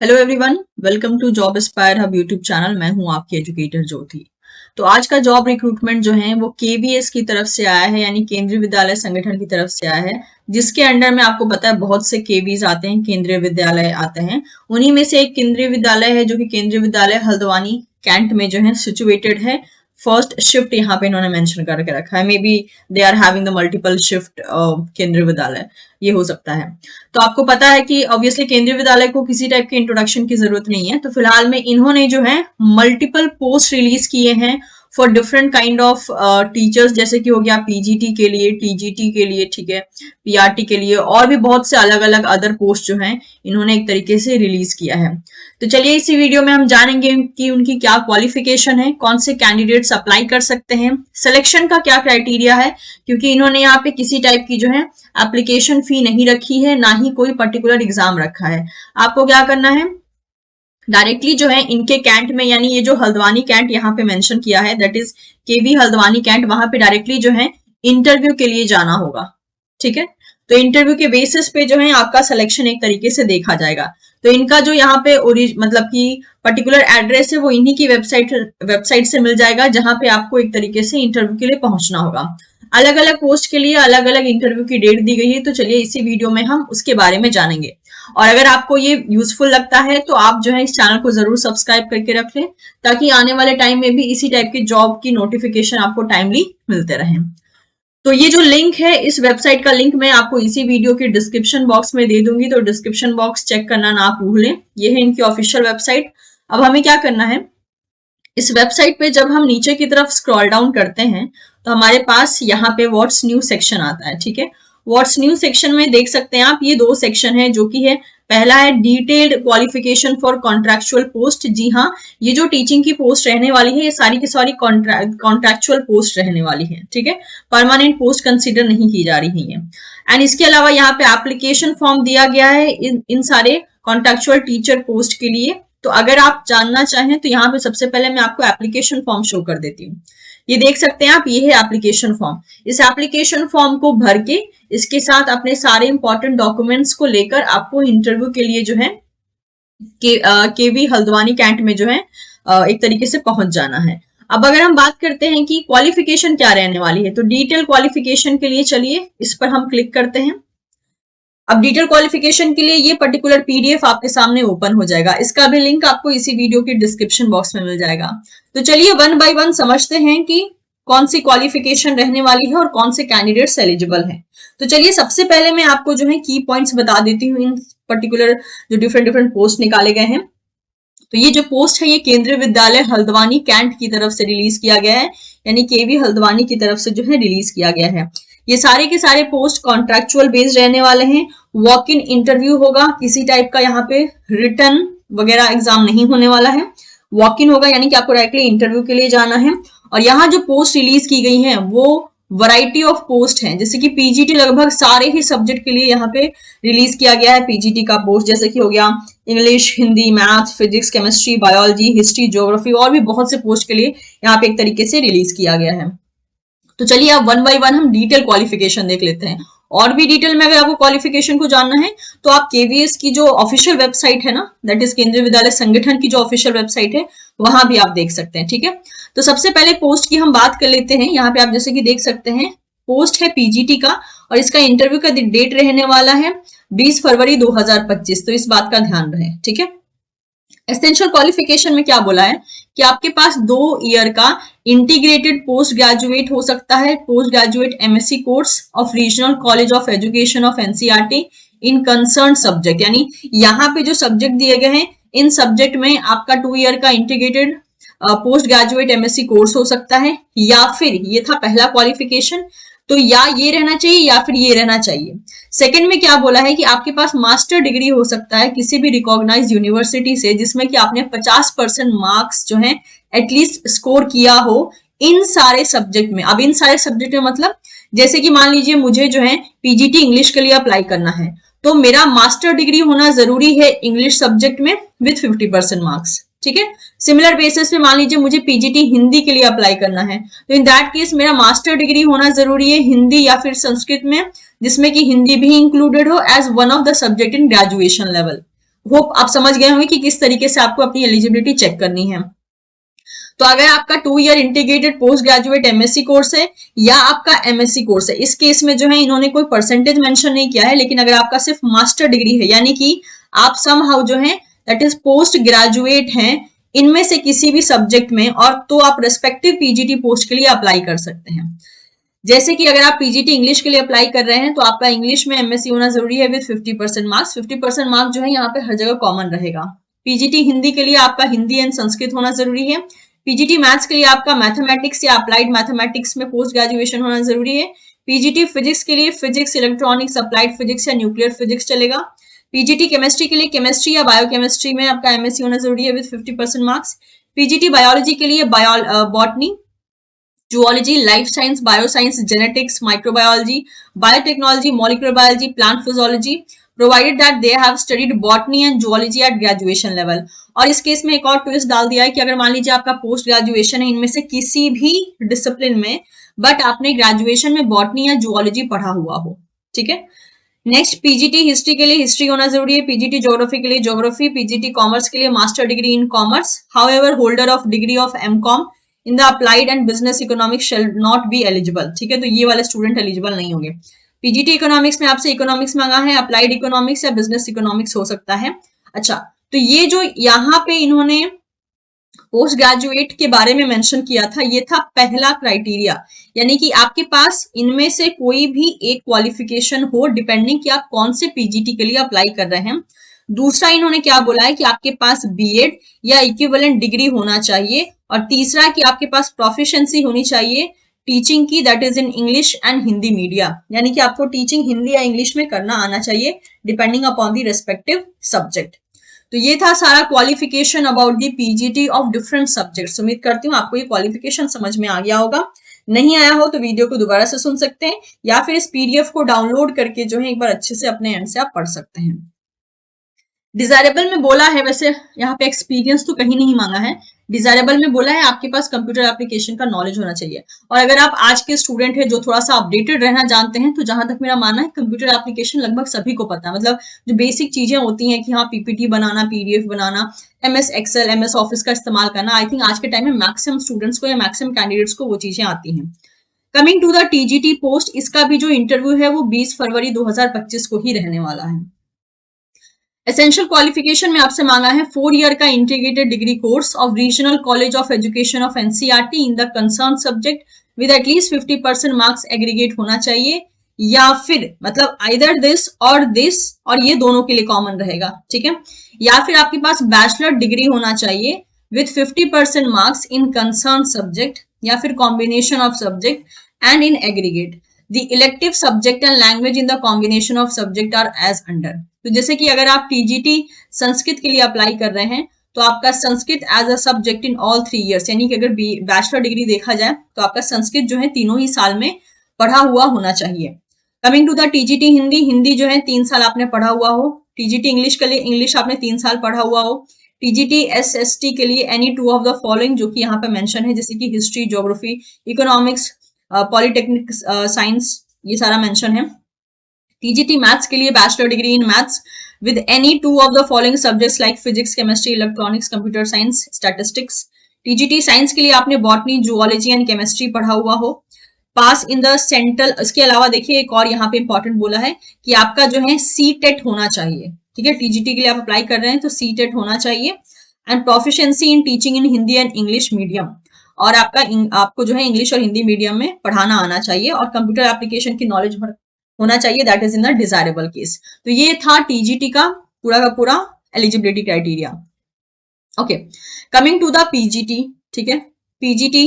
Hello everyone, welcome to Job Aspire Hub YouTube channel. मैं हूं आपकी एजुकेटर ज्योति। तो आज का जॉब रिक्रूटमेंट जो है वो केवीएस की तरफ से आया है, यानी केंद्रीय विद्यालय संगठन की तरफ से आया है, जिसके अंडर में आपको पता है बहुत से केवीज आते हैं, केंद्रीय विद्यालय आते हैं। उन्हीं में से एक केंद्रीय विद्यालय है जो कि केंद्रीय विद्यालय हल्द्वानी कैंट में जो है सिचुएटेड है। फर्स्ट शिफ्ट यहाँ पे इन्होंने मेंशन करके रखा है। May be they are having the multiple shift Kendriya Vidyalaya, ये हो सकता है। तो आपको पता है कि ऑब्वियसली केंद्रीय विद्यालय को किसी टाइप के इंट्रोडक्शन की जरूरत नहीं है। तो फिलहाल में इन्होंने जो है मल्टीपल पोस्ट रिलीज किए हैं for different kind of teachers, जैसे कि हो गया पीजीटी के लिए, टीजीटी के लिए, ठीक है, पीआरटी के लिए, और भी बहुत से अलग अलग अदर पोस्ट जो हैं इन्होंने एक तरीके से रिलीज किया है। तो चलिए इसी वीडियो में हम जानेंगे कि उनकी क्या क्वालिफिकेशन है, कौन से कैंडिडेट्स अप्लाई कर सकते हैं, सिलेक्शन का क्या क्राइटेरिया है, क्योंकि इन्होंने यहाँ पे किसी टाइप की जो है एप्लीकेशन फी नहीं रखी है, ना ही कोई पर्टिकुलर एग्जाम रखा है। आपको क्या करना है, डायरेक्टली जो है इनके कैंट में, यानी ये जो हल्द्वानी कैंट यहाँ पे मेंशन किया है, that is KV Haldwani cantt, वहां पे डायरेक्टली जो है इंटरव्यू के लिए जाना होगा। ठीक है, तो इंटरव्यू के बेसिस पे जो है आपका सिलेक्शन एक तरीके से देखा जाएगा। तो इनका जो यहाँ पे मतलब कि पर्टिकुलर एड्रेस है वो इन्हीं की वेबसाइट से मिल जाएगा, जहां पे आपको एक तरीके से इंटरव्यू के लिए पहुंचना होगा। अलग अलग पोस्ट के लिए अलग अलग इंटरव्यू की डेट दी गई है, तो चलिए इसी वीडियो में हम उसके बारे में जानेंगे। और अगर आपको ये यूजफुल लगता है तो आप जो है इस चैनल को जरूर सब्सक्राइब करके रख लें, ताकि आने वाले टाइम में भी इसी टाइप के जॉब की नोटिफिकेशन आपको टाइमली मिलते रहें। तो ये जो लिंक है, इस वेबसाइट का लिंक मैं आपको इसी वीडियो के डिस्क्रिप्शन बॉक्स में दे दूंगी, तो डिस्क्रिप्शन बॉक्स चेक करना ना भूलें। ये है इनकी ऑफिशियल वेबसाइट। अब हमें क्या करना है, इस वेबसाइट पे जब हम नीचे की तरफ स्क्रॉल डाउन करते हैं तो हमारे पास यहाँ पे व्हाट्स न्यू सेक्शन आता है। ठीक है, व्हाट्स न्यू सेक्शन में देख सकते हैं आप, ये दो सेक्शन है, जो कि है पहला है detailed qualification for contractual post. जी हाँ, ये जो टीचिंग की पोस्ट रहने वाली है, ये सारी की सारी कॉन्ट्रैक्चुअल पोस्ट रहने वाली है। ठीक है, परमानेंट पोस्ट कंसिडर नहीं की जा रही है। एंड इसके अलावा यहाँ पे एप्लीकेशन फॉर्म दिया गया है इन सारे कॉन्ट्रैक्चुअल टीचर पोस्ट के लिए। तो अगर आप जानना चाहें तो यहाँ पे सबसे पहले मैं आपको एप्लीकेशन फॉर्म शो कर देती हूँ। ये देख सकते हैं आप, ये है एप्लीकेशन फॉर्म। इस एप्लीकेशन फॉर्म को भर के इसके साथ अपने सारे इंपॉर्टेंट डॉक्यूमेंट्स को लेकर आपको इंटरव्यू के लिए जो है केवी हल्द्वानी कैंट में जो है एक तरीके से पहुंच जाना है। अब अगर हम बात करते हैं कि क्वालिफिकेशन क्या रहने वाली है, तो डिटेल क्वालिफिकेशन के लिए चलिए इस पर हम क्लिक करते हैं। अब डिटेल क्वालिफिकेशन के लिए ये पर्टिकुलर पीडीएफ आपके सामने ओपन हो जाएगा। इसका भी लिंक आपको इसी वीडियो के डिस्क्रिप्शन बॉक्स में मिल जाएगा। तो चलिए वन बाय वन समझते हैं कि कौन सी क्वालिफिकेशन रहने वाली है और कौन से कैंडिडेट्स एलिजिबल हैं। तो चलिए सबसे पहले मैं आपको जो है की पॉइंट्स बता देती हूँ, इन पर्टिकुलर जो डिफरेंट पोस्ट निकाले गए हैं। तो ये जो पोस्ट है, ये केंद्रीय विद्यालय हल्द्वानी कैंट की तरफ से रिलीज किया गया है, यानी केवी हल्द्वानी की तरफ से जो है रिलीज किया गया है। ये सारे के सारे पोस्ट कॉन्ट्रैक्चुअल बेस्ड रहने वाले हैं। वॉक इन इंटरव्यू होगा, किसी टाइप का यहाँ पे रिटर्न वगैरह एग्जाम नहीं होने वाला है। वॉक इन होगा, यानी कि आपको डायरेक्टली इंटरव्यू के लिए जाना है। और यहाँ जो पोस्ट रिलीज की गई है वो वैरायटी ऑफ पोस्ट हैं, जैसे कि पीजीटी लगभग सारे ही सब्जेक्ट के लिए यहाँ पे रिलीज किया गया है पीजीटी का पोस्ट, जैसे कि हो गया English, Hindi, math, physics, chemistry, biology, history, geography, और भी बहुत से पोस्ट के लिए यहाँ पे एक तरीके से रिलीज किया गया है। तो चलिए अब वन बाय वन हम डिटेल क्वालिफिकेशन देख लेते हैं। और भी डिटेल में अगर आपको क्वालिफिकेशन को जानना है तो आप केवीएस की जो ऑफिशियल वेबसाइट है ना, दैट इज केंद्रीय विद्यालय संगठन की जो ऑफिशियल वेबसाइट है, वहां भी आप देख सकते हैं। ठीक है, तो सबसे पहले पोस्ट की हम बात कर लेते हैं। यहाँ पे आप जैसे कि देख सकते हैं, पोस्ट है पीजीटी का, और इसका इंटरव्यू का डेट रहने वाला है 20 फरवरी 2025। तो इस बात का ध्यान रहे। ठीक है, एसेंशियल क्वालिफिकेशन में क्या बोला है कि आपके पास 2 ईयर का इंटीग्रेटेड पोस्ट ग्रेजुएट हो सकता है, post graduate MSc course of regional college of education of NCERT in concern subject, यानी यहाँ पे जो सब्जेक्ट दिए गए हैं इन सब्जेक्ट में आपका 2 ईयर का integrated post graduate MSc course हो सकता है, या फिर ये था पहला क्वालिफिकेशन, तो या ये रहना चाहिए या फिर ये रहना चाहिए। सेकंड में क्या बोला है कि आपके पास मास्टर डिग्री हो सकता है किसी भी रिकॉग्नाइज्ड यूनिवर्सिटी से, जिसमें कि आपने 50% मार्क्स जो है एटलीस्ट स्कोर किया हो इन सारे सब्जेक्ट में। अब इन सारे सब्जेक्ट में मतलब जैसे कि मान लीजिए मुझे जो है पीजीटी इंग्लिश के लिए अप्लाई करना है, तो मेरा मास्टर डिग्री होना जरूरी है इंग्लिश सब्जेक्ट में विथ 50% मार्क्स। ठीक है, सिमिलर बेसिस पे मान लीजिए मुझे पीजीटी हिंदी के लिए अप्लाई करना है, तो इन दैट केस मेरा मास्टर डिग्री होना जरूरी है हिंदी या फिर संस्कृत में, जिसमें कि हिंदी भी इंक्लूडेड हो as one of the subject in graduation level. Hope आप समझ गए होंगे कि किस तरीके से आपको अपनी एलिजिबिलिटी चेक करनी है। तो अगर आपका 2 year integrated post graduate MSc course है या आपका एमएससी कोर्स है, इस केस में जो है इन्होंने कोई परसेंटेज मेंशन नहीं किया है, लेकिन अगर आपका सिर्फ मास्टर डिग्री है, यानी कि आप समहाउ जो है दैट इज पोस्ट ग्रेजुएट हैं इनमें से किसी भी सब्जेक्ट में, और तो आप रेस्पेक्टिव पीजीटी पोस्ट के लिए अप्लाई कर सकते हैं। जैसे कि अगर आप पीजीटी इंग्लिश के लिए अप्लाई कर रहे हैं तो आपका इंग्लिश में एमएससी होना जरूरी है विद 50% मार्क्स। 50% मार्क्स जो है यहाँ पे हर जगह कॉमन रहेगा। पीजीटी हिंदी के लिए आपका हिंदी एंड संस्कृत होना जरूरी है। पीजीटी मैथ्स के लिए आपका मैथमेटिक्स या अप्लाइड मैथमेटिक्स में पोस्ट ग्रेजुएशन होना जरूरी है। पीजीटी फिजिक्स के लिए फिजिक्स, इलेक्ट्रॉनिक्स, अप्लाइड फिजिक्स या न्यूक्लियर फिजिक्स चलेगा। पीजीटी केमिस्ट्री के लिए केमिस्ट्री या बायोकेमिस्ट्री में आपका एमएससी होना जरूरी है विद 50% मार्क्स। पीजीटी बायोलॉजी के लिए botany, zoology, life science, bioscience, genetics, microbiology, biotechnology, molecular biology, plant physiology, provided that they have studied botany and zoology at graduation level. और इस केस में एक और ट्विस्ट डाल दिया है कि अगर मान लीजिए आपका पोस्ट ग्रेजुएशन है इनमें से किसी भी डिसिप्लिन में, बट आपने ग्रेजुएशन में बॉटनी या जूलॉजी पढ़ा हुआ हो, ठीक है। नेक्स्ट, पीजीटी हिस्ट्री के लिए हिस्ट्री होना जरूरी है। पीजीटी ज्योग्राफी के लिए ज्योग्राफी। पीजीटी कॉमर्स के लिए master degree in commerce, however holder of degree of MCom in the applied and business economics shall not be eligible, ठीक है। तो ये वाले स्टूडेंट एलिजिबल नहीं होंगे। पीजीटी इकोनॉमिक्स में आपसे इकोनॉमिक्स मांगा है, अप्लाइड इकोनॉमिक्स या बिजनेस इकोनॉमिक्स हो सकता है। अच्छा, तो ये जो यहाँ पे इन्होंने पोस्ट ग्रेजुएट के बारे में मेंशन किया था, ये था पहला क्राइटेरिया, यानी कि आपके पास इनमें से कोई भी एक क्वालिफिकेशन हो, डिपेंडिंग कि आप कौन से पीजीटी के लिए अप्लाई कर रहे हैं। दूसरा इन्होंने क्या बोला है कि आपके पास बीएड या इक्विवेलेंट डिग्री होना चाहिए, और तीसरा कि आपके पास प्रोफिशिएंसी होनी चाहिए टीचिंग की, that is in English and Hindi media, यानी कि आपको टीचिंग हिंदी या इंग्लिश में करना आना चाहिए depending upon the respective subject. तो ये था सारा qualification about the PGT of different subjects. उम्मीद करती हूँ आपको ये क्वालिफिकेशन समझ में आ गया होगा। नहीं आया हो तो वीडियो को दोबारा से सुन सकते हैं, या फिर इस पीडीएफ को डाउनलोड करके जो है एक बार अच्छे से अपने एंड से आप पढ़ सकते हैं। डिजायरेबल में बोला है, वैसे यहाँ पे एक्सपीरियंस तो कहीं नहीं मांगा है, डिजायरेबल में बोला है आपके पास कंप्यूटर एप्लीकेशन का नॉलेज होना चाहिए। और अगर आप आज के स्टूडेंट है जो थोड़ा सा अपडेटेड रहना जानते हैं, तो जहां तक मेरा मानना है कंप्यूटर एप्लीकेशन लगभग सभी को पता है। मतलब जो बेसिक चीजें होती हैं कि हाँ पीपीटी बनाना, पीडीएफ बनाना, एमएस एक्सेल, एमएस ऑफिस का इस्तेमाल करना, आई थिंक आज के टाइम में मैक्सिमम स्टूडेंट्स को या मैक्सिमम कैंडिडेट्स को वो चीजें आती हैं। Coming to the TGT post, इसका भी जो इंटरव्यू है वो 20 फरवरी 2025 को ही रहने वाला है। एसेंशियल क्वालिफिकेशन में आपसे मांगा है 4 ईयर का integrated degree course of regional college of education of NCERT in the concern subject with at least 50% marks aggregate होना चाहिए, या फिर मतलब आइदर दिस, और ये दोनों के लिए कॉमन रहेगा, ठीक है। या फिर आपके पास बैचलर डिग्री होना चाहिए with 50% marks in concern subject, या फिर combination of subject and in aggregate the elective subject and language in the combination of subject are as under. तो जैसे कि अगर आप टीजीटी संस्कृत के लिए अप्लाई कर रहे हैं तो आपका Sanskrit as a subject in all 3 years, यानी कि अगर बैचलर डिग्री देखा जाए तो आपका संस्कृत जो है तीनों ही साल में पढ़ा हुआ होना चाहिए। Coming to the TGT Hindi, Hindi जो है 3 साल आपने पढ़ा हुआ हो। टीजीटी इंग्लिश के लिए इंग्लिश आपने 3 साल पढ़ा हुआ हो। टीजीटी एसएसटी के लिए एनी 2 ऑफ द फॉलोइंग, जो कि यहाँ पे मेंशन है, जैसे कि history, geography, economics, polytechnic science, ये सारा मेंशन है। टीजीटी मैथ्स के लिए bachelor degree in maths with any 2 of the following subjects like physics, chemistry, electronics, computer science, statistics. TGT science के लिए आपने बॉटनी, जूलॉजी एंड केमिस्ट्री पढ़ा हुआ हो। पास इन द सेंट्रल, इसके अलावा देखिए एक और यहाँ पे इंपॉर्टेंट बोला है कि आपका जो है सीटेट होना चाहिए, ठीक है। टीजीटी के लिए आप अप्लाई कर रहे हैं तो सीटेट होना चाहिए। And proficiency in teaching in Hindi and English medium, और आपको जो है इंग्लिश और हिंदी मीडियम में पढ़ाना आना चाहिए, और कंप्यूटर एप्लीकेशन की नॉलेज होना चाहिए, that is in the desirable case. तो ये था टीजीटी का पूरा eligibility criteria. Okay, coming to the PGT, ठीक है। पीजीटी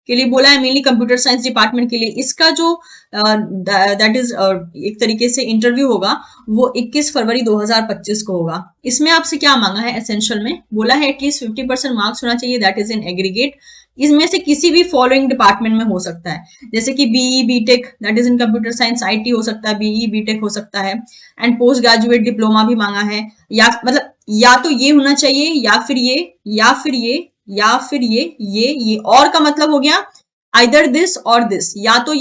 के लिए बोला है मेनली कंप्यूटर साइंस डिपार्टमेंट के लिए। इसका जो दैट इज एक तरीके से इंटरव्यू होगा वो 21 फरवरी 2025 को होगा। इसमें आपसे क्या मांगा है, एसेंशियल में बोला है एटलीस्ट 50% मार्क्स होना चाहिए, दैट इज इन एग्रीगेट। इसमें से किसी भी फॉलोइंग डिपार्टमेंट में हो सकता है, जैसे कि BE BTech, that is in computer science, IT हो सकता है, बीई बीटेक हो सकता है, एंड पोस्ट ग्रेजुएट डिप्लोमा भी मांगा है। या मतलब या तो ये होना चाहिए, या फिर ये, या फिर ये, या फिर ये और का मतलब हो गया आइदर दिस और दिस, या तो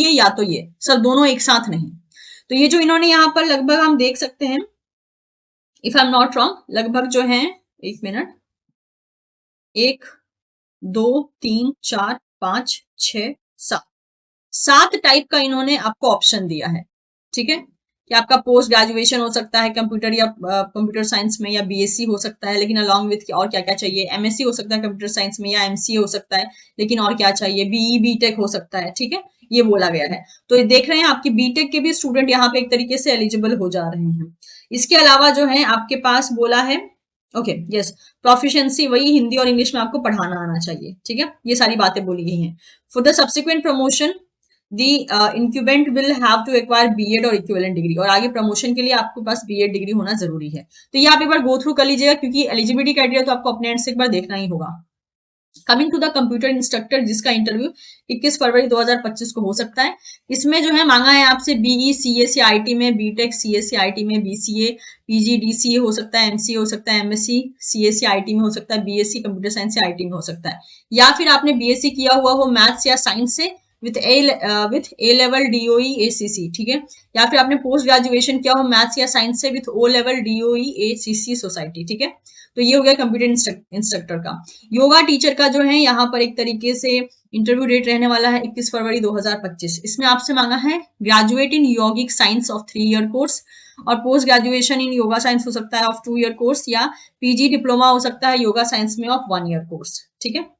ये सब दोनों एक साथ नहीं। तो ये जो इन्होंने यहाँ पर लगभग हम देख सकते हैं if I am not wrong लगभग जो है, एक मिनट, 1 2 3 4 5 6 7 7 टाइप का इन्होंने आपको ऑप्शन दिया है। ठीक है, कि आपका पोस्ट ग्रेजुएशन हो सकता है कंप्यूटर या कंप्यूटर साइंस में, या बीएससी हो सकता है, लेकिन अलॉन्ग विथ और क्या क्या चाहिए, एमएससी हो सकता है कंप्यूटर साइंस में, या एमसीए हो सकता है, लेकिन और क्या चाहिए, बीई बीटेक हो सकता है। ठीक है, ये बोला गया है। तो ये देख रहे हैं आपकी बीटेक के भी स्टूडेंट यहाँ पे एक तरीके से एलिजिबल हो जा रहे हैं। इसके अलावा जो है आपके पास बोला है, ओके यस, प्रोफिशिएंसी वही हिंदी और इंग्लिश में आपको पढ़ाना आना चाहिए। ठीक है, ये सारी बातें बोली गई हैं। For the subsequent promotion the incumbent will have to acquire BEd और इक्विवेलेंट डिग्री, और आगे प्रमोशन के लिए आपके पास बीएड डिग्री होना जरूरी है। तो ये आप एक बार गो थ्रू कर लीजिएगा, क्योंकि एलिजिबिलिटी क्राइटेरिया तो आपको अपने एंड से एक बार देखना ही होगा। Coming to the computer instructor, जिसका इंटरव्यू 21 फरवरी 2025 को हो सकता है। इसमें जो है मांगा है आपसे बीई सीएससी आईटी में, बीटेक सीएससी आईटी में, बीसीए पीजी डीसीए हो सकता है, एमसीए हो सकता है, एमएससी सीएससी आईटी में हो सकता है, बीएससी कंप्यूटर साइंस से आईटी में हो सकता है, या फिर आपने बीएससी किया हुआ हो मैथ्स या साइंस से with A level DOE ACC. ठीक है, या फिर आपने पोस्ट ग्रेजुएशन किया हो मैथ्स या साइंस से with O level DOE ACC society. ठीक है, तो ये हो गया कंप्यूटर इंस्ट्रक्टर का। योगा टीचर का जो है यहाँ पर एक तरीके से इंटरव्यू डेट रहने वाला है 21 फरवरी 2025। इसमें आपसे मांगा है graduate in yogic science of 3 year course, और post graduation in yoga science हो सकता है ऑफ 2 ईयर कोर्स, या पीजी डिप्लोमा हो सकता है योगा साइंस में ऑफ 1 ईयर कोर्स। ठीक है,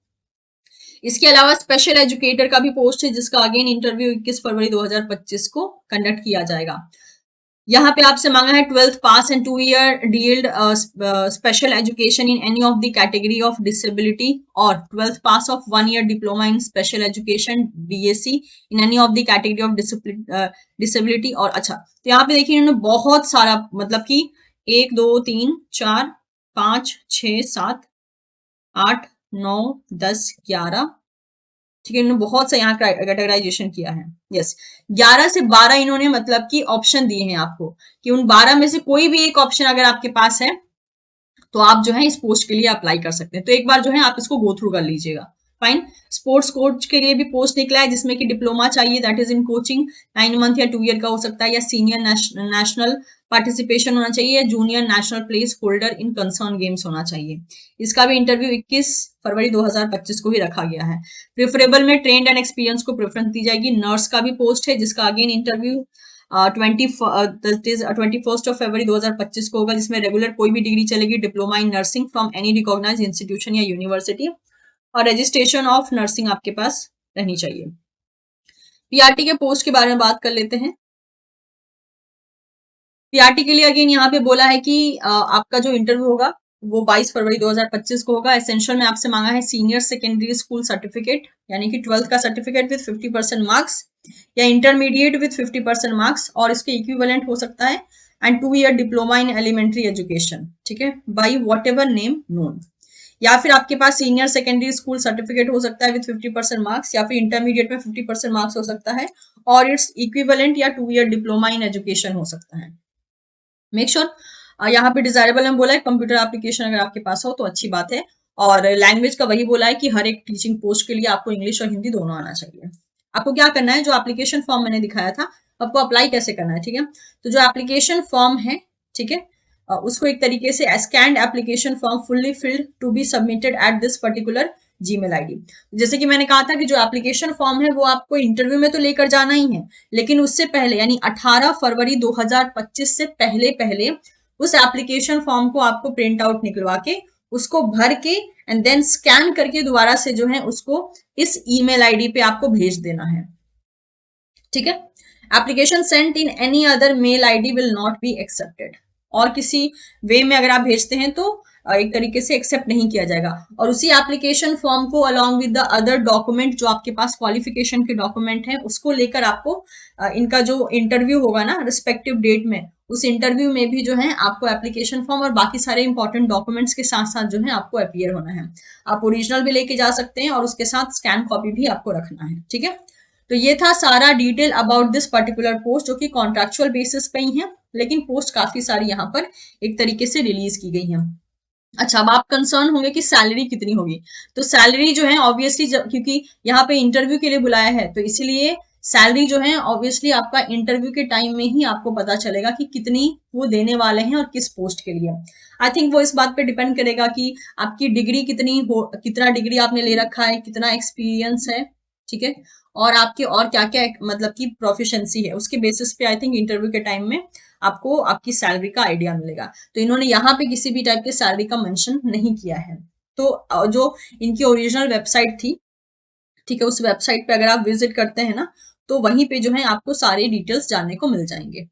इसके अलावा स्पेशल एजुकेटर का भी पोस्ट है, जिसका अगेन इंटरव्यू 21 फरवरी 2025 को कंडक्ट किया जाएगा। यहाँ पे आपसे मांगा है 12th pass and 2 year dealt special education in any of the category of disability, और 12th pass of 1 year diploma in special education DSC in any of the category of disability. और अच्छा, तो यहाँ पे देखिए इन्होंने बहुत सारा, मतलब कि 1 2 3 4 5 6 7 8 9 10 11, ठीक है, इन्होंने बहुत सा यहाँ कैटेगराइजेशन किया है। यस, 11 से 12 इन्होंने मतलब कि ऑप्शन दिए हैं आपको, कि उन 12 में से कोई भी एक ऑप्शन अगर आपके पास है तो आप जो है इस पोस्ट के लिए अप्लाई कर सकते हैं। तो एक बार जो है आप इसको गो थ्रू कर लीजिएगा। फाइन, स्पोर्ट्स कोच के लिए भी पोस्ट निकला है, जिसमें कि डिप्लोमा चाहिए, that is in coaching, 9 month या 2 ईयर का हो सकता है, या सीनियर नेशनल पार्टिसिपेशन होना चाहिए, या junior national place holder in concern games होना चाहिए। इसका भी इंटरव्यू 21 फरवरी 2025 को ही रखा गया है। प्रेफरेबल में ट्रेंड एंड एक्सपीरियंस को प्रेफरेंस दी जाएगी। नर्स का भी पोस्ट है, जिसका again interview 21st of February 2025 को होगा, जिसमें रेगुलर कोई भी डिग्री चलेगी, diploma in nursing from any recognised institution या यूनिवर्सिटी, और रजिस्ट्रेशन ऑफ नर्सिंग आपके पास रहनी चाहिए। पीआरटी के पोस्ट के बारे में बात कर लेते हैं। पीआरटी के लिए अगेन यहाँ पे बोला है कि आपका जो इंटरव्यू होगा वो 22 फरवरी 2025 को होगा। एसेंशियल में आपसे मांगा है सीनियर सेकेंडरी स्कूल सर्टिफिकेट, यानी कि 12th का सर्टिफिकेट विद 50% मार्क्स, या इंटरमीडिएट विद 50% मार्क्स, और इसके इक्विवेलेंट हो सकता है, and 2 year diploma in elementary education. ठीक है, by whatever name known, या फिर आपके पास सीनियर सेकेंडरी स्कूल सर्टिफिकेट हो सकता है विद 50% मार्क्स, या फिर इंटरमीडिएट में 50% मार्क्स हो सकता है, और इट्स इक्विवेलेंट या 2 ईयर डिप्लोमा इन एजुकेशन हो सकता है। मेक श्योर यहाँ पे डिजायरेबल में बोला है कंप्यूटर एप्लीकेशन अगर आपके पास हो तो अच्छी बात है, और लैंग्वेज का वही बोला है कि हर एक टीचिंग पोस्ट के लिए आपको इंग्लिश और हिंदी दोनों आना चाहिए। आपको क्या करना है, जो एप्लीकेशन फॉर्म मैंने दिखाया था आपको अप्लाई कैसे करना है, ठीक है, तो जो एप्लीकेशन फॉर्म है, ठीक है, उसको एक तरीके से scanned application form fully filled to be submitted at this particular Gmail ID. जैसे कि मैंने कहा था कि जो एप्लीकेशन फॉर्म है वो आपको इंटरव्यू में तो लेकर जाना ही है, लेकिन उससे पहले यानी 18 फरवरी 2025 से पहले पहले उस एप्लीकेशन फॉर्म को आपको प्रिंट आउट निकलवा के उसको भर के एंड देन स्कैन करके दोबारा से जो है उसको इस ईमेल आईडी पे आपको भेज देना है। ठीक है, application sent in any other mail ID will not be accepted, और किसी वे में अगर आप भेजते हैं तो एक तरीके से एक्सेप्ट नहीं किया जाएगा। और उसी एप्लीकेशन फॉर्म को along with the other document जो आपके पास क्वालिफिकेशन के डॉक्यूमेंट है उसको लेकर आपको इनका जो इंटरव्यू होगा ना रिस्पेक्टिव डेट में, उस इंटरव्यू में भी जो है आपको एप्लीकेशन फॉर्म और बाकी सारे इंपॉर्टेंट डॉक्यूमेंट्स के साथ साथ जो है आपको अपीयर होना है। आप ओरिजिनल भी लेके जा सकते हैं और उसके साथ स्कैन कॉपी भी आपको रखना है। ठीक है, तो ये था सारा detail about this particular post, जो कि कॉन्ट्रेक्चुअल बेसिस पे ही है, लेकिन पोस्ट काफी सारी यहाँ पर एक तरीके से रिलीज की गई है। अच्छा, अब आप कंसर्न होंगे कि सैलरी कितनी होगी, तो सैलरी जो है ऑब्वियसली क्योंकि यहाँ पे इंटरव्यू के लिए बुलाया है तो इसीलिए सैलरी जो है ऑब्वियसली आपका इंटरव्यू के टाइम में ही आपको पता चलेगा कि कितनी वो देने वाले हैं और किस पोस्ट के लिए। आई थिंक वो इस बात पे डिपेंड करेगा कि आपकी डिग्री कितनी हो, कितना डिग्री आपने ले रखा है, कितना एक्सपीरियंस है, ठीक है, और आपके और क्या क्या मतलब की प्रोफिशिएंसी है, उसके बेसिस पे आई थिंक इंटरव्यू के टाइम में आपको आपकी सैलरी का आइडिया मिलेगा। तो इन्होंने यहाँ पे किसी भी टाइप के सैलरी का मेंशन नहीं किया है। तो जो इनकी ओरिजिनल वेबसाइट थी, ठीक है, उस वेबसाइट पे अगर आप विजिट करते हैं ना, तो वहीं पे जो है आपको सारी डिटेल्स जानने को मिल जाएंगे,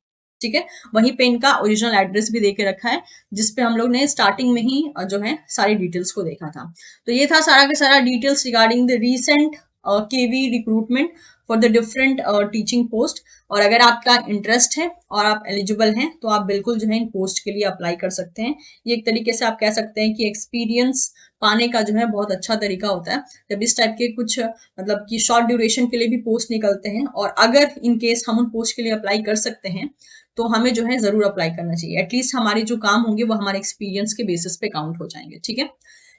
ठीक है। वहीं पे इनका ओरिजिनल एड्रेस भी दे के रखा है, जिसपे हम लोग ने स्टार्टिंग में ही जो है सारी डिटेल्स को देखा था। तो ये था सारा का सारा details regarding the recent KV recruitment for the different teaching post. और अगर आपका इंटरेस्ट है और आप एलिजिबल हैं, तो आप बिल्कुल जो है इन पोस्ट के लिए अप्लाई कर सकते हैं। ये एक तरीके से आप कह सकते हैं कि एक्सपीरियंस पाने का जो है बहुत अच्छा तरीका होता है। जब इस टाइप के कुछ मतलब कि शॉर्ट ड्यूरेशन के लिए भी पोस्ट निकलते हैं, और अगर इन केस हम उन पोस्ट के लिए अप्लाई कर सकते हैं, तो हमें जो है जरूर अप्लाई करना चाहिए। एटलीस्ट हमारे जो काम होंगे वो हमारे एक्सपीरियंस के बेसिस पे काउंट हो जाएंगे, ठीक है।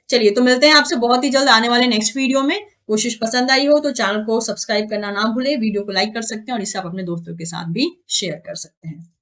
चलिए, तो मिलते हैं आपसे बहुत ही जल्द आने वाले नेक्स्ट वीडियो में। कोशिश पसंद आई हो तो चैनल को सब्सक्राइब करना ना भूले, वीडियो को लाइक कर सकते हैं और इसे आप अपने दोस्तों के साथ भी शेयर कर सकते हैं।